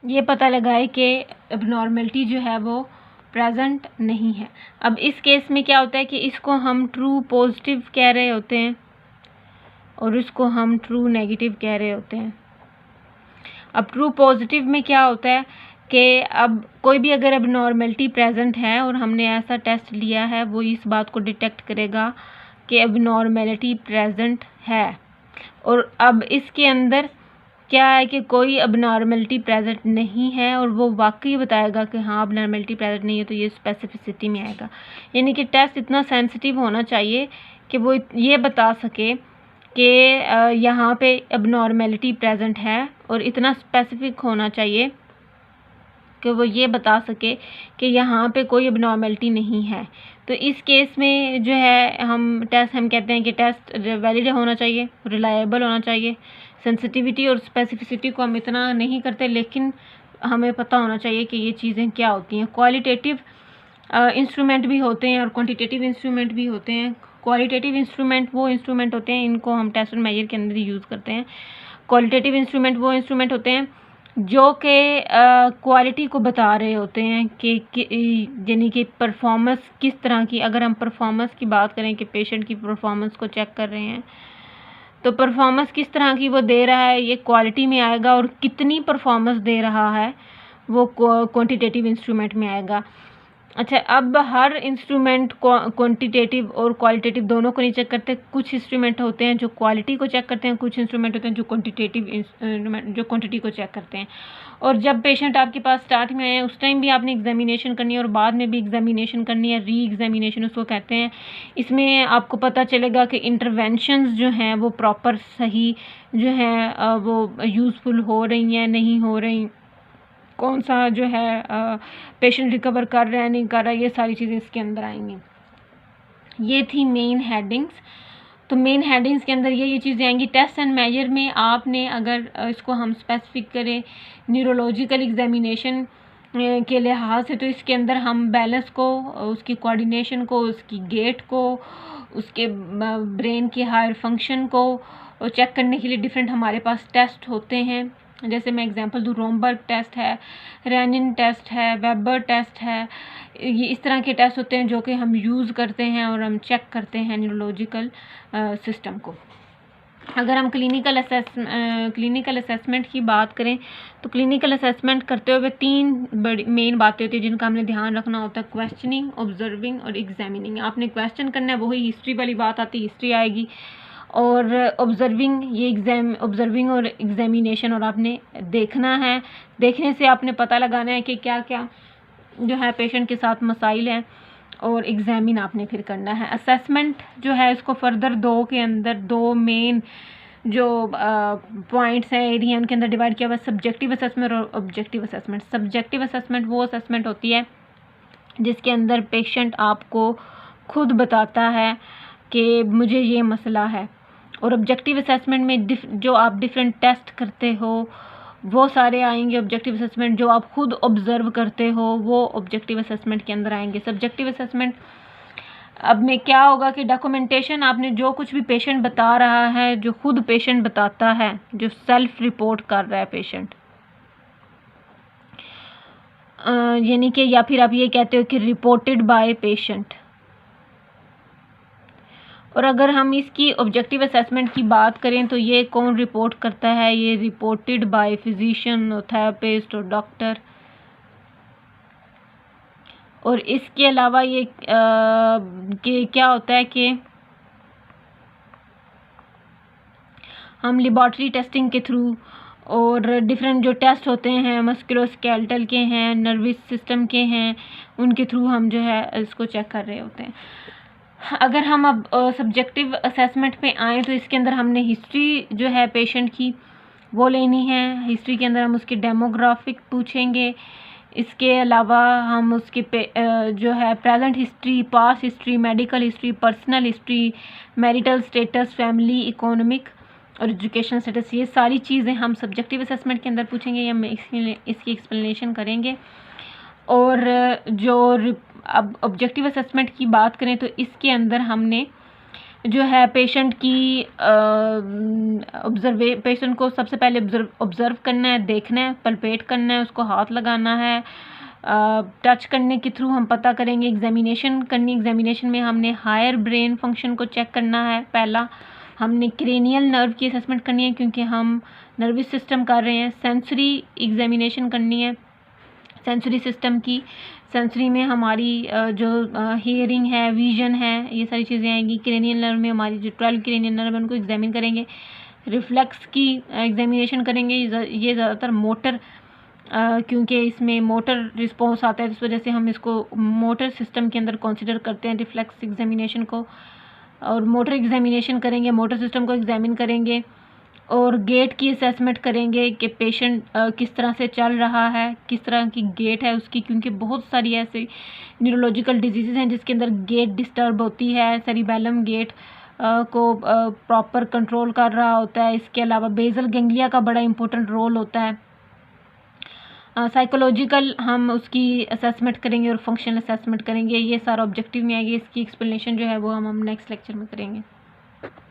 ये पता लगाए कि एबनॉर्मलिटी जो है वो प्रेजेंट नहीं है। अब इस केस में क्या होता है कि इसको हम ट्रू पॉजिटिव कह रहे होते हैं और इसको हम ट्रू नेगेटिव कह रहे होते हैं। अब ट्रू पॉजिटिव में क्या होता है कि अब कोई भी अगर एबनॉर्मलिटी प्रेजेंट है और हमने ऐसा टेस्ट लिया है, वो इस बात को डिटेक्ट करेगा कि एबनॉर्मलिटी प्रेजेंट है। और अब इसके अंदर क्या है कि कोई एबनॉर्मलिटी प्रेजेंट नहीं है और वो वाकई बताएगा कि हाँ एबनॉर्मलिटी प्रेजेंट नहीं है, तो ये स्पेसिफिसिटी में आएगा। यानी कि टेस्ट इतना सेंसिटिव होना चाहिए कि वो ये बता सके कि यहाँ पे एबनॉर्मलिटी प्रेजेंट है, और इतना स्पेसिफिक होना चाहिए कि वो ये बता सके कि यहाँ पे कोई एबनॉर्मलिटी नहीं है। तो इस केस में जो है हम कहते हैं कि टेस्ट वैलिड होना चाहिए, रिलायबल होना चाहिए। सेंसिटिविटी और स्पेसिफिसिटी को हम इतना नहीं करते, लेकिन हमें पता होना चाहिए कि ये चीज़ें क्या होती हैं। क्वालिटेटिव इंस्ट्रूमेंट भी होते हैं और क्वांटिटेटिव इंस्ट्रूमेंट भी होते हैं। क्वालिटेटिव इंस्ट्रूमेंट वो इंस्ट्रूमेंट होते हैं, इनको हम टेस्ट और मेजर के अंदर ही यूज़ करते हैं। क्वालिटेटिव इंस्ट्रूमेंट वो इंस्ट्रूमेंट होते हैं जो कि क्वालिटी को बता रहे होते हैं कि यानी कि परफॉर्मेंस किस तरह की, अगर हम परफॉर्मेंस की बात करें कि पेशेंट की परफॉर्मेंस को चेक कर रहे हैं, तो परफॉर्मेंस किस तरह की वो दे रहा है ये क्वालिटी में आएगा, और कितनी परफॉर्मेंस दे रहा है वो क्वांटिटेटिव इंस्ट्रूमेंट में आएगा। अच्छा, अब हर इंस्ट्रूमेंट क्वांटिटेटिव और क्वालिटेटिव दोनों को नहीं चेक करते। कुछ इंस्ट्रूमेंट होते हैं जो क्वालिटी को चेक करते हैं, कुछ इंस्ट्रूमेंट होते हैं जो क्वांटिटी को चेक करते हैं। और जब पेशेंट आपके पास स्टार्ट में आए उस टाइम भी आपने एग्जामिनेशन करनी है और बाद में भी एग्जामिनेशन करनी है, री एग्जामिनेशन उसको कहते हैं। इसमें आपको पता चलेगा कि इंटरवेंशंस जो हैं वो प्रॉपर सही जो हैं वो यूज़फुल हो रही हैं नहीं हो रही, कौन सा जो है पेशेंट रिकवर कर रहा है नहीं कर रहा है, ये सारी चीज़ें इसके अंदर आएंगी। ये थी मेन हेडिंग्स। तो मेन हेडिंग्स के अंदर ये चीज़ें आएंगी। टेस्ट एंड मेजर में आपने अगर इसको हम स्पेसिफिक करें न्यूरोलॉजिकल एग्जामिनेशन के लिहाज से, तो इसके अंदर हम बैलेंस को, उसकी कोऑर्डिनेशन को, उसकी गेट को, उसके ब्रेन की हायर फंक्शन को चेक करने के लिए डिफरेंट हमारे पास टेस्ट होते हैं। जैसे मैं एग्जांपल दूँ, रोमबर्ग टेस्ट है, रैनिन टेस्ट है, वेबर टेस्ट है। ये इस तरह के टेस्ट होते हैं जो कि हम यूज़ करते हैं और हम चेक करते हैं न्यूरोलॉजिकल सिस्टम को। अगर हम क्लिनिकल असेसमेंट की बात करें, तो क्लिनिकल असेसमेंट करते हुए 3 बड़ी मेन बातें होती हैं जिनका हमने ध्यान रखना होता है: क्वेश्चनिंग, ऑब्जर्विंग और एग्जामिनिंग। आपने क्वेश्चन करना है, वही हिस्ट्री वाली बात आती है, हिस्ट्री आएगी। और ऑब्जर्विंग, ये ऑब्जर्विंग और एग्जामिनेशन, और आपने देखना है, देखने से आपने पता लगाना है कि क्या क्या जो है पेशेंट के साथ मसाइल हैं, और एग्जामिन आपने फिर करना है। असेसमेंट जो है इसको फर्दर 2 के अंदर 2 मेन जो पॉइंट्स हैं एरिया उनके अंदर डिवाइड किया हुआ है: सब्जेक्टिव असेसमेंट और ऑब्जेक्टिव असेसमेंट। सब्जेक्टिव असेसमेंट वो असेसमेंट होती है जिसके अंदर पेशेंट आपको खुद बताता है कि मुझे ये मसला है। और ऑब्जेक्टिव असेसमेंट में जो आप डिफरेंट टेस्ट करते हो वो सारे आएंगे। ऑब्जेक्टिव असेसमेंट जो आप खुद ऑब्जर्व करते हो वो ऑब्जेक्टिव असेसमेंट के अंदर आएंगे। सब्जेक्टिव असेसमेंट अब में क्या होगा कि डॉक्यूमेंटेशन, आपने जो कुछ भी पेशेंट बता रहा है, जो खुद पेशेंट बताता है, जो सेल्फ रिपोर्ट कर रहा है पेशेंट, यानी कि या फिर आप ये कहते हो कि रिपोर्टेड बाय पेशेंट। और अगर हम इसकी ऑब्जेक्टिव असेसमेंट की बात करें तो ये कौन रिपोर्ट करता है? ये रिपोर्टेड बाय फिजिशियन और थेरेपिस्ट और डॉक्टर। और इसके अलावा ये कि क्या होता है कि हम लेबॉरेटरी टेस्टिंग के थ्रू और डिफरेंट जो टेस्ट होते हैं मस्कुलोस्केलेटल के हैं, नर्वस सिस्टम के हैं, उनके थ्रू हम जो है इसको चेक कर रहे होते हैं। अगर हम अब सब्जेक्टिव असेसमेंट पे आएँ तो इसके अंदर हमने हिस्ट्री जो है पेशेंट की वो लेनी है। हिस्ट्री के अंदर हम उसकी डेमोग्राफिक पूछेंगे। इसके अलावा हम उसकी जो है present history, past history, medical history, personal history, marital status, family, economic और एजुकेशन स्टेटस, ये सारी चीज़ें हम सब्जेक्टिव असेसमेंट के अंदर पूछेंगे या हम इसकी एक्सप्लेनेशन करेंगे। और जो अब ऑब्जेक्टिव असेसमेंट की बात करें तो इसके अंदर हमने जो है पेशेंट की पेशेंट को सबसे पहले ऑब्ज़र्व करना है, देखना है, पल्पेट करना है, उसको हाथ लगाना है, टच करने के थ्रू हम पता करेंगे, एग्जामिनेशन करनी, एग्जामिनेशन में हमने हायर ब्रेन फंक्शन को चेक करना है। पहला हमने क्रेनियल नर्व की असेसमेंट करनी है क्योंकि हम नर्वस सिस्टम कर रहे हैं। सेंसरी एग्जामिनेशन करनी है सेंसरी सिस्टम की, सेंसरी में हमारी जो हियरिंग है, विजन है, ये सारी चीज़ें आएंगी। क्रेनियल नर्व में हमारी जो 12 क्रेनियल नर्व है उनको एग्जामिन करेंगे। रिफ्लेक्स की एग्जामिनेशन करेंगे, ये ज़्यादातर मोटर क्योंकि इसमें मोटर रिस्पॉन्स आता है, इस वजह से हम इसको मोटर सिस्टम के अंदर कंसिडर करते हैं रिफ्लेक्स एग्जामिनेशन को। और मोटर एग्जामिनेशन करेंगे, मोटर सिस्टम को एग्जामिन करेंगे और गेट की असेसमेंट करेंगे कि पेशेंट किस तरह से चल रहा है, किस तरह की गेट है उसकी, क्योंकि बहुत सारी ऐसे न्यूरोलॉजिकल डिजीज़ हैं जिसके अंदर गेट डिस्टर्ब होती है। सेरिबेलम गेट को प्रॉपर कंट्रोल कर रहा होता है। इसके अलावा बेसल गैंग्लिया का बड़ा इंपॉर्टेंट रोल होता है। साइकोलॉजिकल हम उसकी असेसमेंट करेंगे और फंक्शनल असेसमेंट करेंगे। ये सारा ऑब्जेक्टिव में आएगी। इसकी एक्सप्लेनेशन जो है वो हम नेक्स्ट लेक्चर में करेंगे।